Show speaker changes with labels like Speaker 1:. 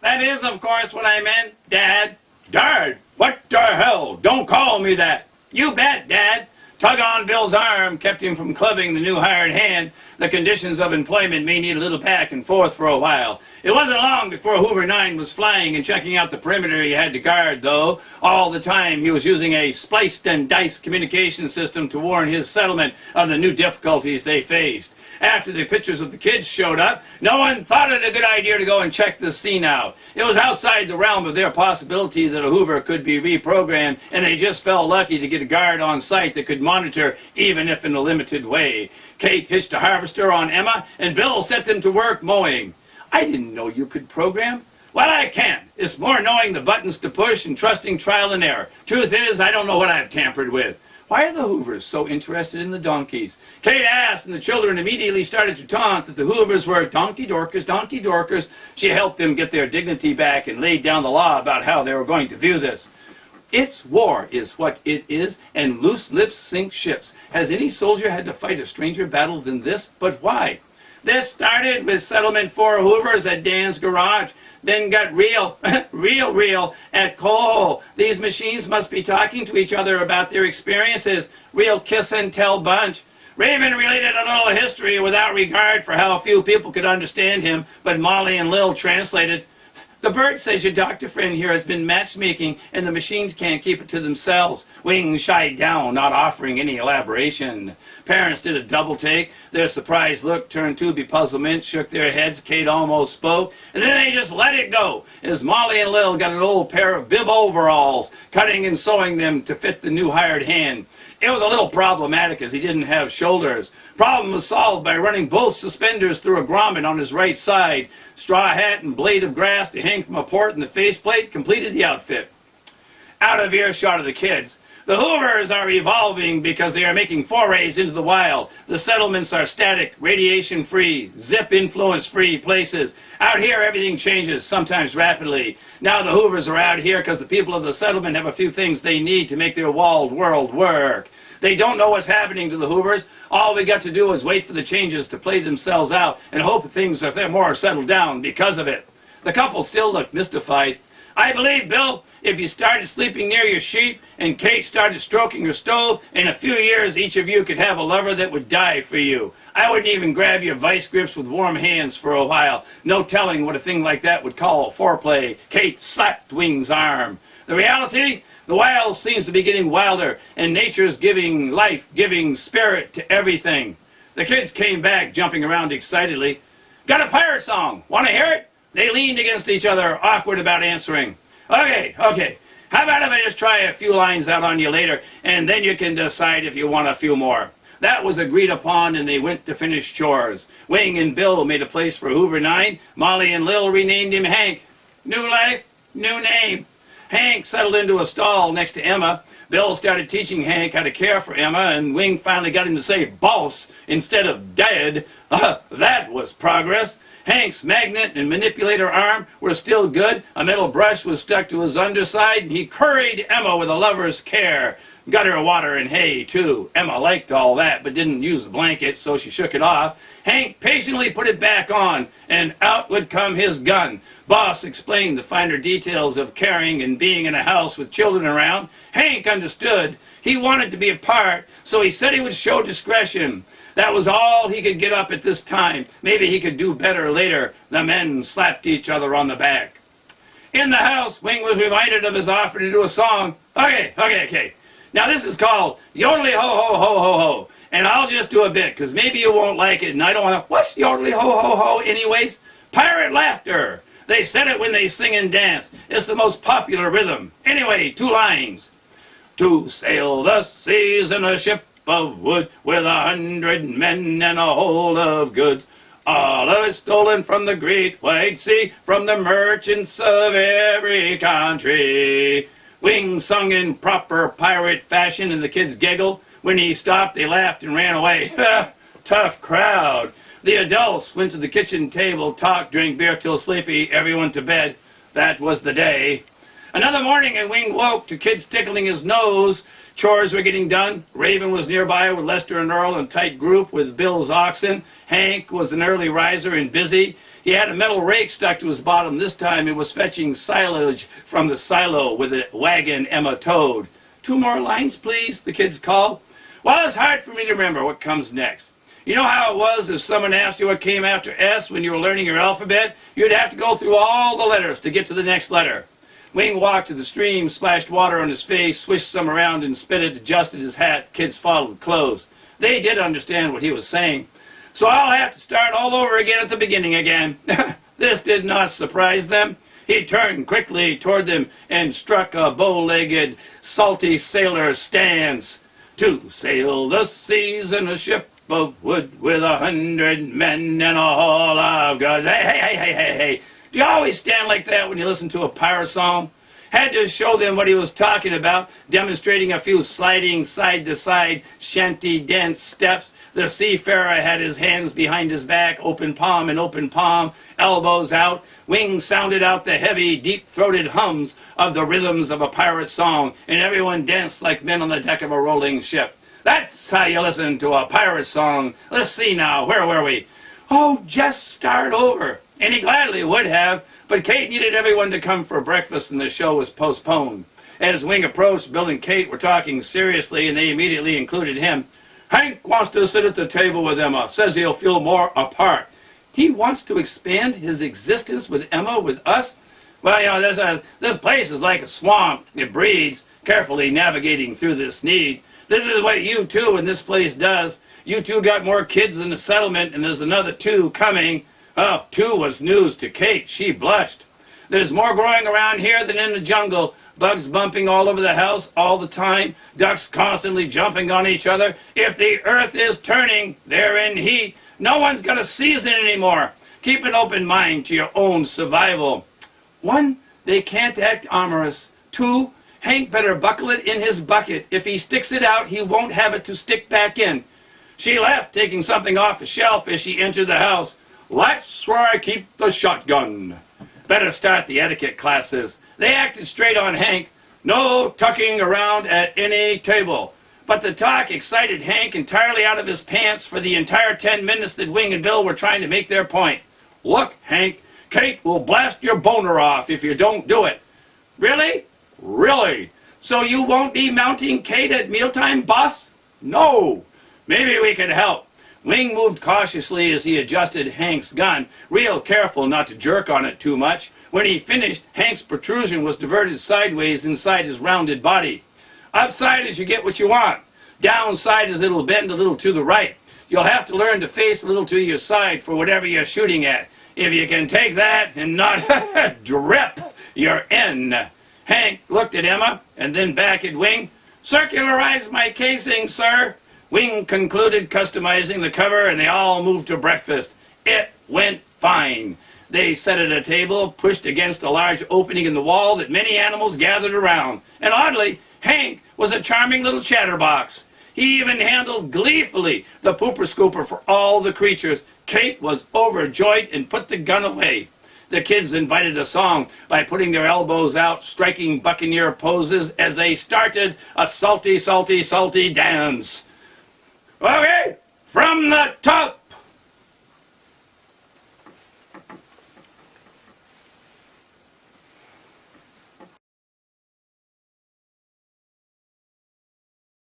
Speaker 1: That is, of course, what I meant, Dad. Dad? What the hell? Don't call me that. You bet, Dad. Tug on Bill's arm kept him from clubbing the new hired hand. The conditions of employment may need a little back and forth for a while. It wasn't long before Hoover 9 was flying and checking out the perimeter he had to guard, though. All the time he was using a spliced and diced communication system to warn his settlement of the new difficulties they faced. After the pictures of the kids showed up, no one thought it a good idea to go and check the scene out. It was outside the realm of their possibility that a Hoover could be reprogrammed, and they just felt lucky to get a guard on site that could monitor, even if in a limited way. Kate hitched a harvester on Emma, and Bill set them to work mowing. I didn't know you could program. Well, I can. It's more knowing the buttons to push and trusting trial and error. Truth is, I don't know what I've tampered with. Why are the Hoovers so interested in the donkeys? Kate asked, and the children immediately started to taunt that the Hoovers were donkey dorkers, donkey dorkers. She helped them get their dignity back and laid down the law about how they were going to view this. It's war is what it is, and loose lips sink ships. Has any soldier had to fight a stranger battle than this? But why? This started with settlement for Hoovers at Dan's garage, then got real, real at Coal. These machines must be talking to each other about their experiences. Real kiss and tell bunch. Raven related a little history without regard for how few people could understand him, but Molly and Lil translated. The bird says your doctor friend here has been matchmaking and the machines can't keep it to themselves. Wings shied down, not offering any elaboration. Parents did a double take. Their surprised look turned to bepuzzlement, shook their heads. Kate almost spoke, and then they just let it go as Molly and Lil got an old pair of bib overalls, cutting and sewing them to fit the new hired hand. It was a little problematic as he didn't have shoulders. Problem was solved by running both suspenders through a grommet on his right side. Straw hat and blade of grass to hang from a port in the faceplate completed the outfit. Out of earshot of the kids, the Hoovers are evolving because they are making forays into the wild. The settlements are static, radiation-free, zip influence-free places. Out here, everything changes, sometimes rapidly. Now the Hoovers are out here because the people of the settlement have a few things they need to make their walled world work. They don't know what's happening to the Hoovers. All we got to do is wait for the changes to play themselves out and hope things are more settled down because of it. The couple still looked mystified. I believe, Bill, if you started sleeping near your sheep and Kate started stroking her stove, in a few years each of you could have a lover that would die for you. I wouldn't even grab your vice grips with warm hands for a while. No telling what a thing like that would call foreplay. Kate slapped Wing's arm. The reality? The wild seems to be getting wilder, and nature's giving life-giving spirit to everything. The kids came back, jumping around excitedly. Got a pirate song. Want to hear it? They leaned against each other, awkward about answering. Okay. How about if I just try a few lines out on you later, and then you can decide if you want a few more. That was agreed upon, and they went to finish chores. Wing and Bill made a place for Hoover 9. Molly and Lil renamed him Hank. New life, new name. Hank settled into a stall next to Emma. Bill started teaching Hank how to care for Emma, and Wing finally got him to say boss instead of dad. That was progress. Hank's magnet and manipulator arm were still good. A metal brush was stuck to his underside, and he curried Emma with a lover's care. Got her water and hay, too. Emma liked all that, but didn't use the blanket, so she shook it off. Hank patiently put it back on, and out would come his gun. Boss explained the finer details of caring and being in a house with children around. Hank understood. He wanted to be a part, so he said he would show discretion. That was all he could get up at this time. Maybe he could do better later. The men slapped each other on the back. In the house, Wing was reminded of his offer to do a song. Okay. Now this is called Yodelly Ho Ho Ho Ho Ho. And I'll just do a bit, because maybe you won't like it, and I don't want to... What's Yodelly Ho Ho Ho anyways? Pirate laughter. They said it when they sing and dance. It's the most popular rhythm. Anyway, 2 lines. To sail the seas in a ship of wood with 100 men and a hold of goods. All of it stolen from the great white sea, from the merchants of every country. Wing sung in proper pirate fashion, and the kids giggled. When he stopped, they laughed and ran away. Tough crowd. The adults went to the kitchen table, talked, drank beer till sleepy, everyone to bed. That was the day. Another morning, and Wing woke to kids tickling his nose. Chores were getting done. Raven was nearby with Lester and Earl in a tight group with Bill's oxen. Hank was an early riser and busy. He had a metal rake stuck to his bottom. This time it was fetching silage from the silo with a wagon Emma towed. 2 more lines, please, the kids called. Well, it's hard for me to remember what comes next. You know how it was if someone asked you what came after S when you were learning your alphabet? You'd have to go through all the letters to get to the next letter. Wing walked to the stream, splashed water on his face, swished some around and spit it, adjusted his hat. The kids followed close. They did understand what he was saying. So I'll have to start all over again at the beginning again. This did not surprise them. He turned quickly toward them and struck a bow-legged, salty sailor stance. To sail the seas in a ship of wood with 100 men and a haul of goods. Hey. Do you always stand like that when you listen to a pirate song? Had to show them what he was talking about, demonstrating a few sliding side-to-side shanty dance steps. The seafarer had his hands behind his back, open palm and open palm, elbows out. Wing sounded out the heavy, deep-throated hums of the rhythms of a pirate song, and everyone danced like men on the deck of a rolling ship. That's how you listen to a pirate song. Let's see now, where were we? Oh, just start over. And he gladly would have, but Kate needed everyone to come for breakfast and the show was postponed. As Wing approached, Bill and Kate were talking seriously and they immediately included him. Hank wants to sit at the table with Emma, says he'll feel more apart. He wants to expand his existence with Emma, with us? Well, you know, this place is like a swamp. It breeds, carefully navigating through this need. This is what you two in this place does. You two got more kids than the settlement and there's another 2 coming. Oh, 2 was news to Kate. She blushed. There's more growing around here than in the jungle. Bugs bumping all over the house all the time. Ducks constantly jumping on each other. If the earth is turning, they're in heat. No one's got a season anymore. Keep an open mind to your own survival. 1, they can't act amorous. 2, Hank better buckle it in his bucket. If he sticks it out, he won't have it to stick back in. She left, taking something off a shelf as she entered the house. That's where I keep the shotgun. Better start the etiquette classes. They acted straight on Hank. No tucking around at any table. But the talk excited Hank entirely out of his pants for the entire 10 minutes that Wing and Bill were trying to make their point. Look, Hank, Kate will blast your boner off if you don't do it. Really? Really? So you won't be mounting Kate at mealtime, boss? No. Maybe we could help. Wing moved cautiously as he adjusted Hank's gun, real careful not to jerk on it too much. When he finished, Hank's protrusion was diverted sideways inside his rounded body. Upside as you get what you want. Downside as it'll bend a little to the right. You'll have to learn to face a little to your side for whatever you're shooting at. If you can take that and not drip, you're in. Hank looked at Emma and then back at Wing. Circularize my casing, sir. Wing concluded customizing the cover and they all moved to breakfast. It went fine. They sat at a table pushed against a large opening in the wall that many animals gathered around. And oddly, Hank was a charming little chatterbox. He even handled gleefully the pooper scooper for all the creatures. Kate was overjoyed and put the gun away. The kids invited a song by putting their elbows out, striking buccaneer poses as they started a salty, salty, salty dance. Okay, from the top.